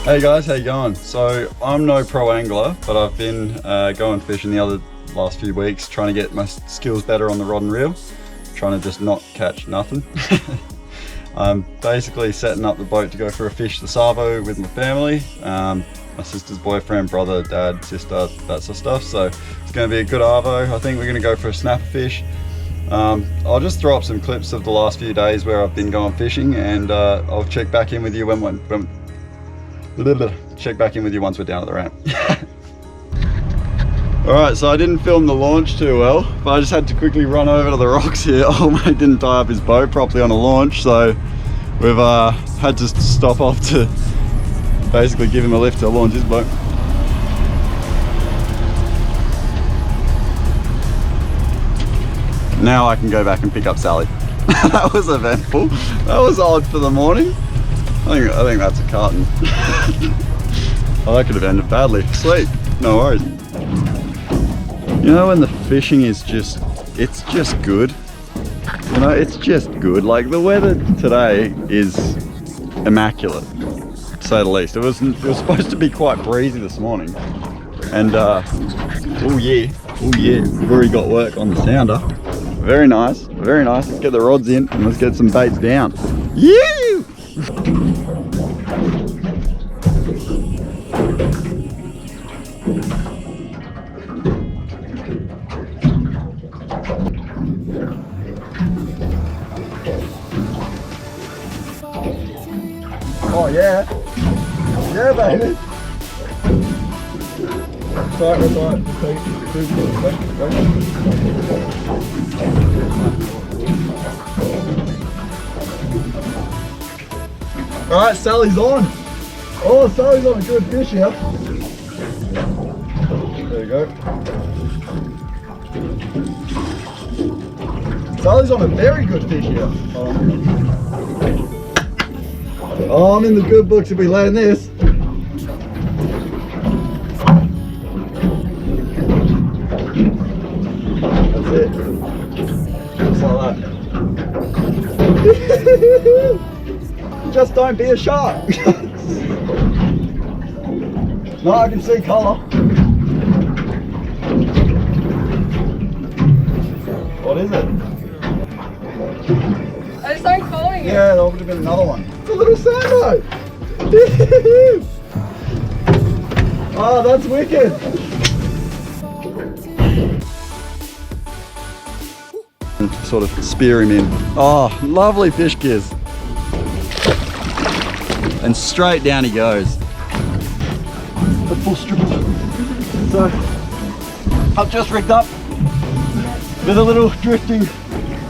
Hey guys, how you going? So I'm no pro angler, but I've been going fishing the last few weeks, trying to get my skills better on the rod and reel, trying to just not catch nothing. I'm basically setting up the boat to go for a fish, the Savo, with my family, my sister's boyfriend, brother, dad, sister, that sort of stuff. So it's going to be a good arvo. I think we're going to go for a snapper fish. I'll just throw up some clips of the last few days where I've been going fishing, and I'll check back in with you once we're down at the ramp. Alright, so I didn't film the launch too well, but I just had to quickly run over to the rocks here. Old mate didn't tie up his boat properly on a launch, so we've had to stop off to basically give him a lift to launch his boat. Now I can go back and pick up Sally. That was eventful. That was odd for the morning. I think that's a carton. Oh, that could have ended badly. Sweet, no worries. You know when the fishing is it's just good. You know, it's just good. Like the weather today is immaculate, to say the least. It was supposed to be quite breezy this morning, and oh yeah, we've already got work on the sounder. Very nice, very nice. Let's get the rods in and let's get some baits down. Yeah! Oh yeah, yeah baby. That's right. Alright, Sally's on. Oh, Sally's on a good fish here. There you go. Sally's on a very good fish here. Oh, I'm in the good books if we land this. That's it. Just like that. Just don't be a shark. No, I can see colour. What is it? I just started following it. Yeah, there would have been another one. It's a little sambo. Oh, that's wicked. Sort of spear him in. Oh, lovely fish gears. And straight down he goes. A full strip. So I've just rigged up with a little drifting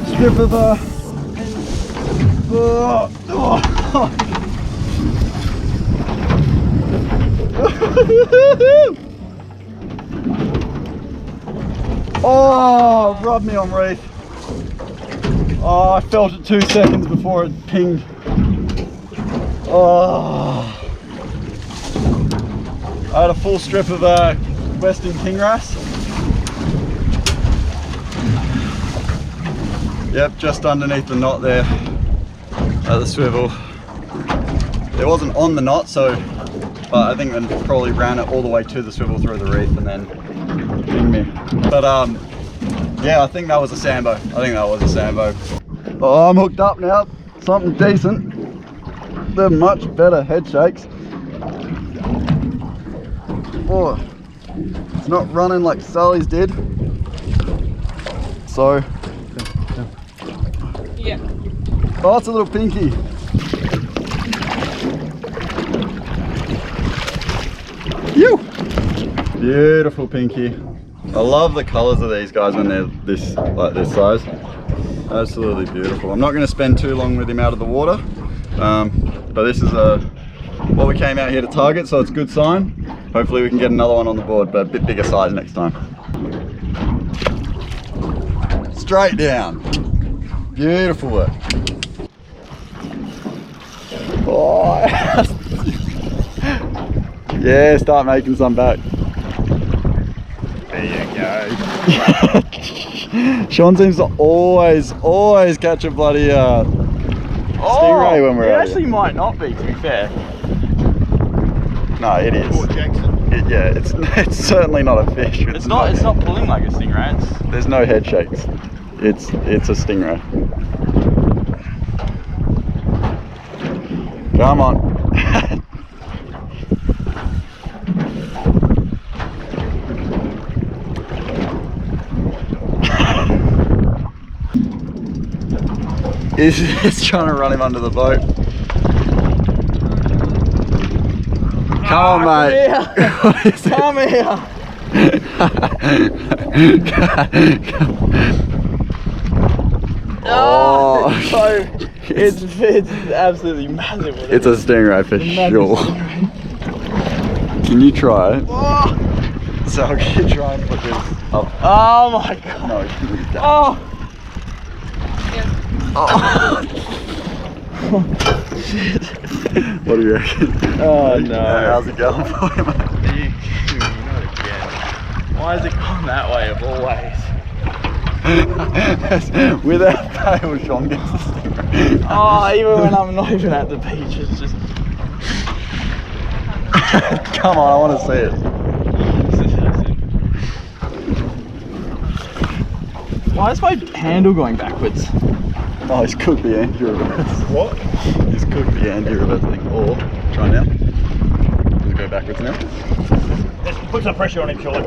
strip of oh, rubbed me on reef. Oh, I felt it 2 seconds before it pinged. Oh, I had a full strip of western stingrays. Yep, just underneath the knot there at the swivel. It wasn't on the knot, but I think I probably ran it all the way to the swivel through the reef and then pinged me. But yeah, I think that was a sambo. Oh, I'm hooked up now. Something decent. They're much better head shakes. Oh, it's not running like Sally's did. So, yeah. Oh, it's a little pinky. You. Beautiful pinky. I love the colors of these guys when they're this size. Absolutely beautiful. I'm not going to spend too long with him out of the water. But this is what we came out here to target, so it's a good sign. Hopefully we can get another one on the board, but a bit bigger size next time. Straight down. Beautiful work. Oh. Yeah, start making some back. There you go. Sean seems to always catch a bloody stingray when we're out actually here. might not be, to be fair. No, it is. Port Jackson. Yeah, it's certainly not a fish. It's not pulling like a stingray. There's no head shakes. It's a stingray. Come on. He's trying to run him under the boat. Come on, mate. Come here. Oh, it's absolutely massive. it's a stingray for sure. Can you try it? Oh, So I'm gonna try and put this up. oh my god. No, you don't. Oh. What do you reckon? Oh no. How's it going for you, mate? Not again. Why has it gone that way of all ways? Without fail, Sean gets the stingray. Oh, even when I'm not even at the beach, it's just. Come on, I want to see it. Why is my handle going backwards? Oh, he's cooked the anti-reverse. What? He's cooked the anti-reverse thing. Or, try now. Just go backwards now. Just put some pressure on him, Charlie.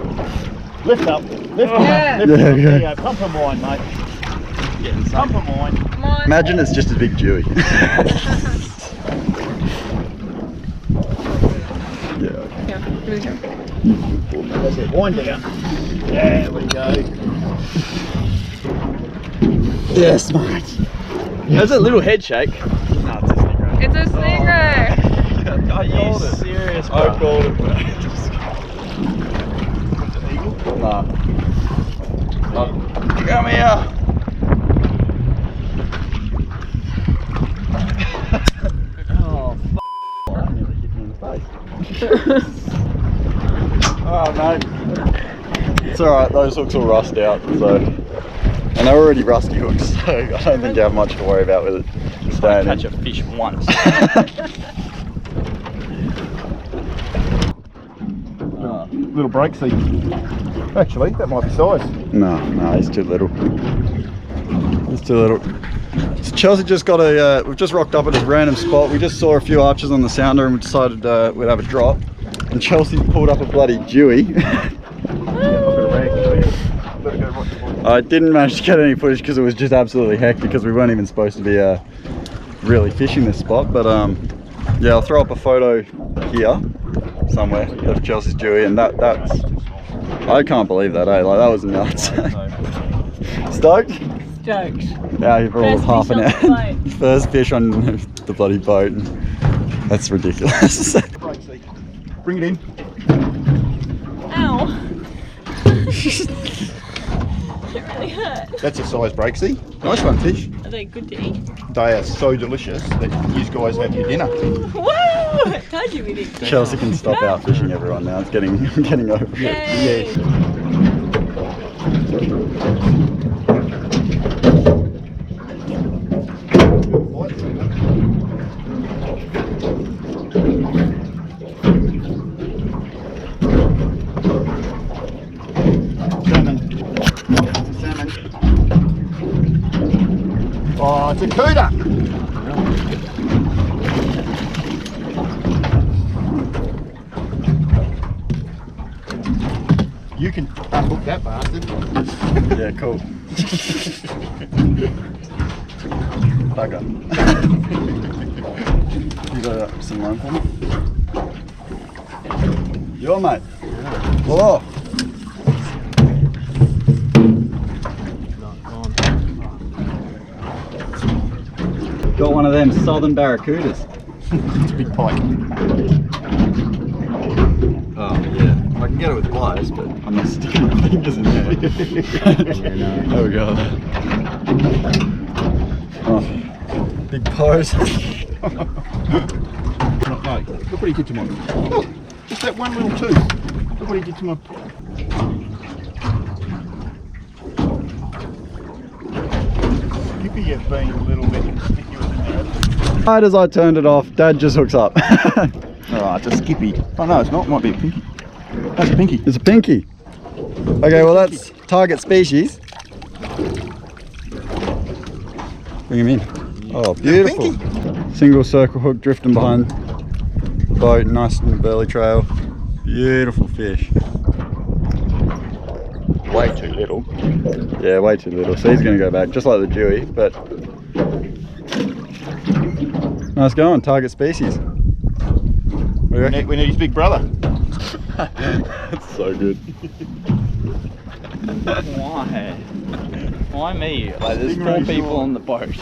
Lift up. Lift Yeah. up. Lift Yeah, up. yeah. There you go. Pump of mine, mate. Getting Pump some. of mine. Come on. Imagine it's just as big Dewey. Yeah. Yeah, give me the camera. That's it. Wind down. There we go. Yes, mate. There's a little head shake. No, it's a stingray. It's a stingray. Are you serious, bro? I called it, bro. Nah. Come here. Oh, Alright, mate. It's alright, those hooks will rust out, so. And they're already rusty hooks, so I don't think you have much to worry about with it staying catch in. a fish once. Little break seat. Actually, that might be size. No, he's too little. He's too little. So Chelsea just got we've just rocked up at this random spot. We just saw a few arches on the sounder and we decided we'd have a drop. And Chelsea pulled up a bloody Dewey. I didn't manage to get any footage because it was just absolutely hectic because we weren't even supposed to be really fishing this spot. But yeah, I'll throw up a photo here somewhere of Chelsea's Dewey, and that's I can't believe that, eh? Like that was nuts. Stoked? Jokes. Yeah, you've rolled First half fish an on the hour. boat. First fish on the bloody boat. That's ridiculous. Break seat. Bring it in. Ow. It really hurt. That's a size break seat. Nice one, fish. Are they good to eat? They are so delicious that you guys have your dinner. Woo! Told you we did. Chelsea can stop out fishing everyone now. It's getting over it. Yay. Salmon. Oh, it's a cooter. You can unhook that bastard. Yeah, cool. Bugger. You got some line for me? Your mate. Whoa. Got one of them southern barracudas. It's a big pike. Oh yeah, I can get it with pliers, but I'm not sticking my fingers in there. There we go. Oh, big pose. No, look what he did to my... Look, just that one little tooth. Look what he did to my... You could have been a little bit sticky with the nerve. Right as I turned it off, Dad just hooks up. Oh, it's a skippy. Oh no, it's not. It might be a pinky. That's a pinky. It's a pinky. Okay, well that's target species. Bring him in. Oh, beautiful. Single circle hook drifting behind the boat, nice in the burley trail. Beautiful fish. Way too little. Yeah, way too little. So he's going to go back, just like the Dewey, but nice going, target species. What do you reckon? We need his big brother. That's so good. Why? Why me? Like, there's 4 people on the boat.